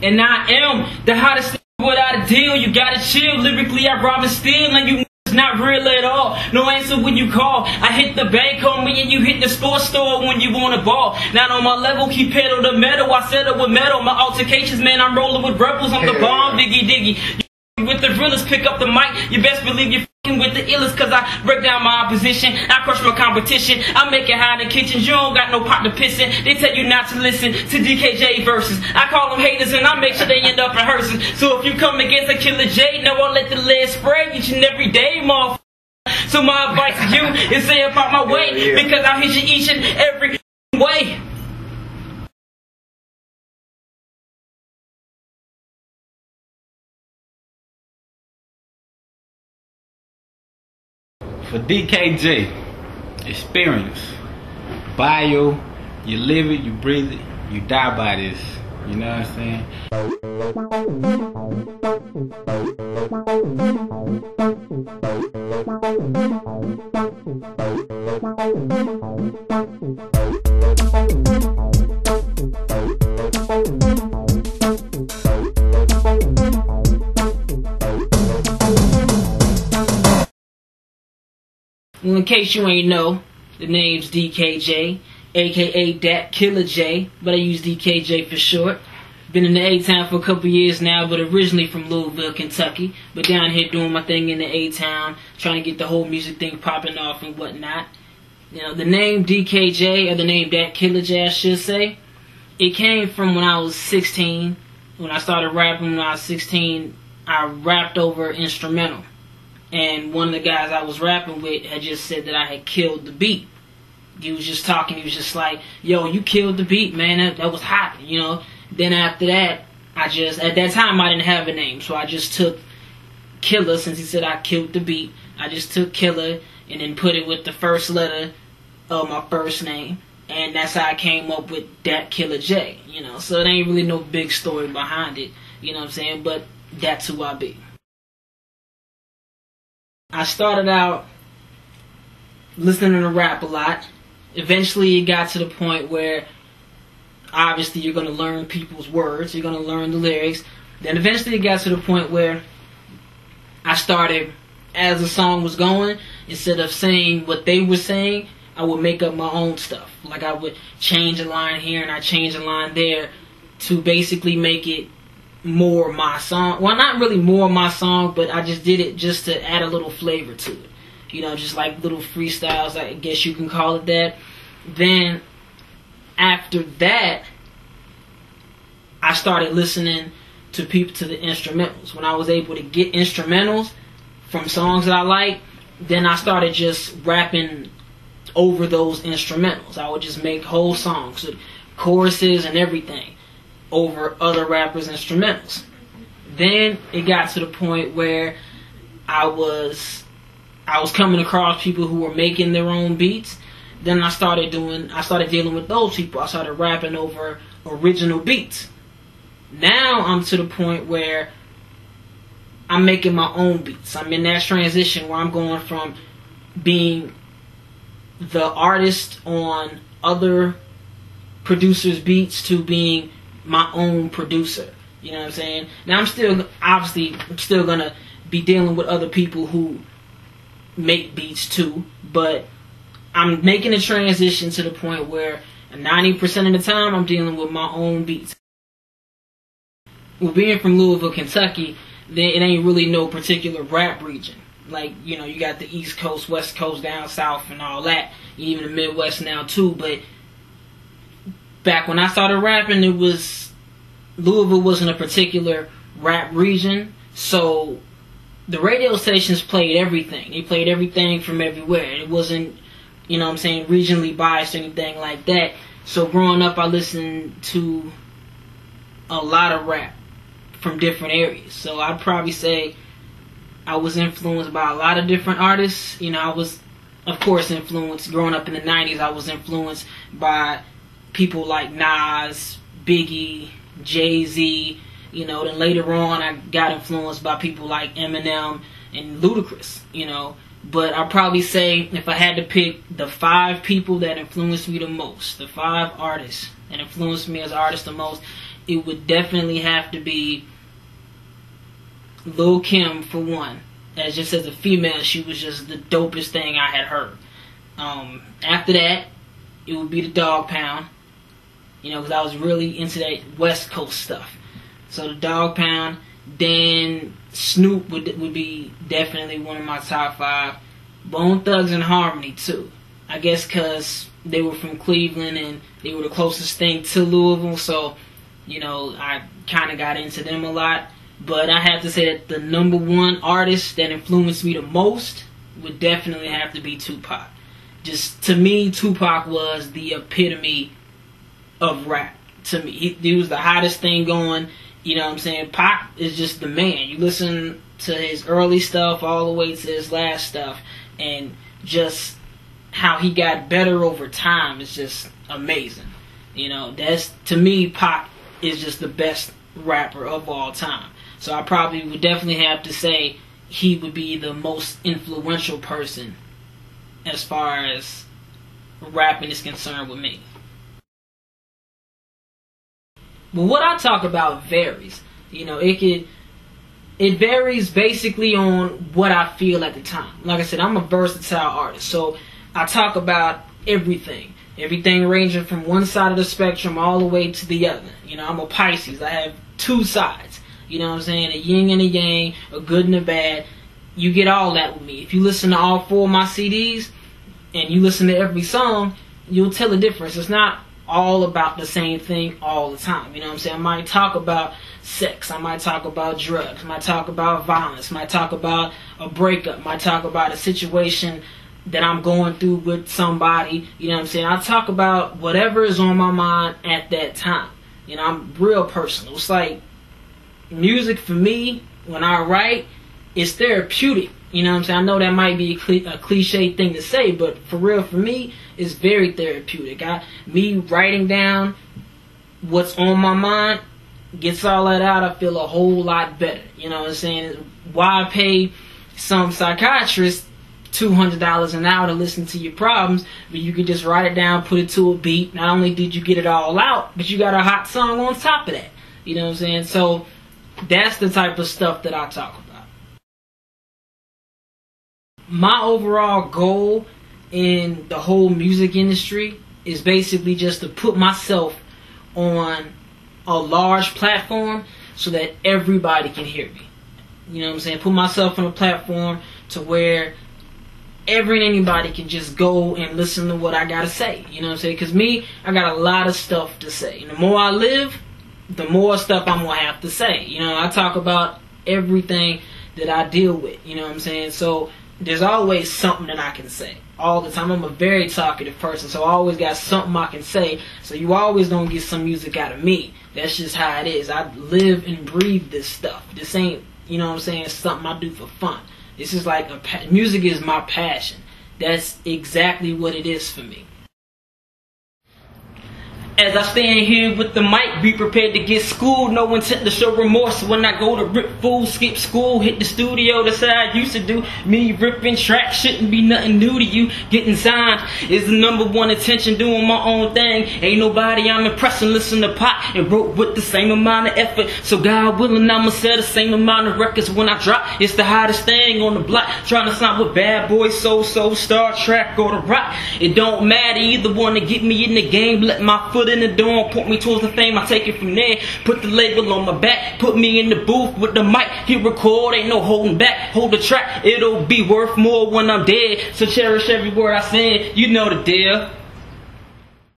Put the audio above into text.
And I am the hottest without a deal. You gotta chill. Lyrically, I rob and steal, and you not real at all. No answer when you call. I hit the bank on me and you hit the sports store when you want a ball. Not on my level, keep pedal to metal. I settle with metal. My altercations, man, I'm rolling with rebels. I'm the bomb, diggy. You with the realest, pick up the mic. You best believe you're fucking with the illest, cause I break down my opposition. I crush my competition. I make it high in the kitchen. You don't got no pot to piss in. They tell you not to listen to DKJ verses. I call them haters and I make sure they end up in hearses. So if you come against a Killer J, know I'll let the lead spray each and every day, motherfucker. So my advice to you is stay up out my way, because I'll hit you each and every way. For DKJ, experience, bio, you live it, you breathe it, you die by this. You know what I'm saying? Well, in case you ain't know, the name's DKJ, aka Dkj, but I use DKJ for short. Been in the A-Town for a couple years now, but originally from Louisville, Kentucky. But down here doing my thing in the A-Town, trying to get the whole music thing popping off and whatnot. You know, the name DKJ, or the name Dkj I should say, it came from when I was 16. When I started rapping when I was 16, I rapped over instrumental. And one of the guys I was rapping with had just said that I had killed the beat. He was just talking, he was just like, yo, you killed the beat, man, that was hot, you know. Then after that, at that time I didn't have a name, so I just took Killer, since he said I killed the beat. I just took Killer and then put it with the first letter of my first name. And that's how I came up with Dkj, you know. So it ain't really no big story behind it, you know what I'm saying, but that's who I be. I started out listening to rap a lot. Eventually it got to the point where obviously you're going to learn people's words, you're going to learn the lyrics. Then eventually it got to the point where I started, as the song was going, instead of saying what they were saying, I would make up my own stuff. Like I would change a line here and I change a line there to basically make it more my song. Well, not really more my song, but I just did it just to add a little flavor to it. You know, just like little freestyles, I guess you can call it that. Then after that, I started listening to the instrumentals. When I was able to get instrumentals from songs that I like, then I started just rapping over those instrumentals. I would just make whole songs with choruses and everything over other rappers' instrumentals. Then it got to the point where I was coming across people who were making their own beats. Then I started dealing with those people. I started rapping over original beats. Now I'm to the point where I'm making my own beats. I'm in that transition where I'm going from being the artist on other producers' beats to being my own producer. You know what I'm saying? Now I'm still gonna be dealing with other people who make beats too, but I'm making a transition to the point where 90% of the time I'm dealing with my own beats. Well, being from Louisville, Kentucky, then it ain't really no particular rap region. Like, you know, you got the East Coast, West Coast, down south and all that, even the Midwest now too, but back when I started rapping, Louisville wasn't a particular rap region, so the radio stations played everything. They played everything from everywhere. It wasn't, you know what I'm saying, regionally biased or anything like that. So growing up, I listened to a lot of rap from different areas. So I'd probably say I was influenced by a lot of different artists. You know, I was, of course, influenced. Growing up in the 90s, I was influenced by people like Nas, Biggie, Jay-Z. You know, then later on, I got influenced by people like Eminem and Ludacris, you know. But I'd probably say, if I had to pick the 5 people that influenced me the most, the 5 artists that influenced me as an artist the most, it would definitely have to be Lil' Kim for one. As just as a female, she was just the dopest thing I had heard. After that, it would be the Dog Pound. You know, because I was really into that West Coast stuff. So the Dog Pound. Then Snoop would be definitely one of my top 5. Bone Thugs and Harmony too. I guess because they were from Cleveland and they were the closest thing to Louisville. So, you know, I kind of got into them a lot. But I have to say that the number one artist that influenced me the most would definitely have to be Tupac. Just, to me, Tupac was the epitome of rap. To me, he was the hottest thing going. You know what I'm saying? Pac is just the man. You listen to his early stuff all the way to his last stuff, and just how he got better over time is just amazing. You know, that's, to me, Pac is just the best rapper of all time. So I probably would definitely have to say he would be the most influential person as far as rapping is concerned with me. But what I talk about varies. You know, it varies basically on what I feel at the time. Like I said, I'm a versatile artist, so I talk about everything. Everything ranging from one side of the spectrum all the way to the other. You know, I'm a Pisces. I have two sides. You know what I'm saying? A yin and a yang, a good and a bad. You get all that with me. If you listen to all 4 of my CDs and you listen to every song, you'll tell the difference. It's not all about the same thing all the time. You know what I'm saying? I might talk about sex. I might talk about drugs. I might talk about violence. I might talk about a breakup. I might talk about a situation that I'm going through with somebody. You know what I'm saying? I talk about whatever is on my mind at that time. You know, I'm real personal. It's like music for me, when I write, is therapeutic. You know what I'm saying? I know that might be a cliche thing to say, but for real, for me, it's very therapeutic. Me writing down what's on my mind, gets all that out, I feel a whole lot better. You know what I'm saying? Why pay some psychiatrist $200 an hour to listen to your problems, but you could just write it down, put it to a beat. Not only did you get it all out, but you got a hot song on top of that. You know what I'm saying? So that's the type of stuff that I talk about. My overall goal in the whole music industry is basically just to put myself on a large platform so that everybody can hear me. You know what I'm saying? Put myself on a platform to where anybody can just go and listen to what I gotta say. You know what I'm saying? Because me, I got a lot of stuff to say. And the more I live, the more stuff I'm gonna have to say. You know, I talk about everything that I deal with. You know what I'm saying? So there's always something that I can say all the time. I'm a very talkative person, so I always got something I can say. So you always don't get some music out of me. That's just how it is. I live and breathe this stuff. This ain't, you know what I'm saying, something I do for fun. This is like music is my passion. That's exactly what it is for me. As I stand here with the mic, be prepared to get schooled. No intent to show remorse when I go to rip fool, skip school, hit the studio. That's how I used to do. Me ripping tracks shouldn't be nothing new to you. Getting signed is the #1 attention, doing my own thing. Ain't nobody I'm impressing. Listen to Pop and wrote with the same amount of effort. So God willing, I'ma sell the same amount of records when I drop. It's the hottest thing on the block. Trying to sign with Bad Boys, So, Star Trek, or The Rock. It don't matter, either one to get me in the game. Let my foot in the door, point me towards the fame, I take it from there. Put the label on my back, put me in the booth with the mic, hit record, ain't no holding back. Hold the track, it'll be worth more when I'm dead. So cherish every word I say, you know the deal.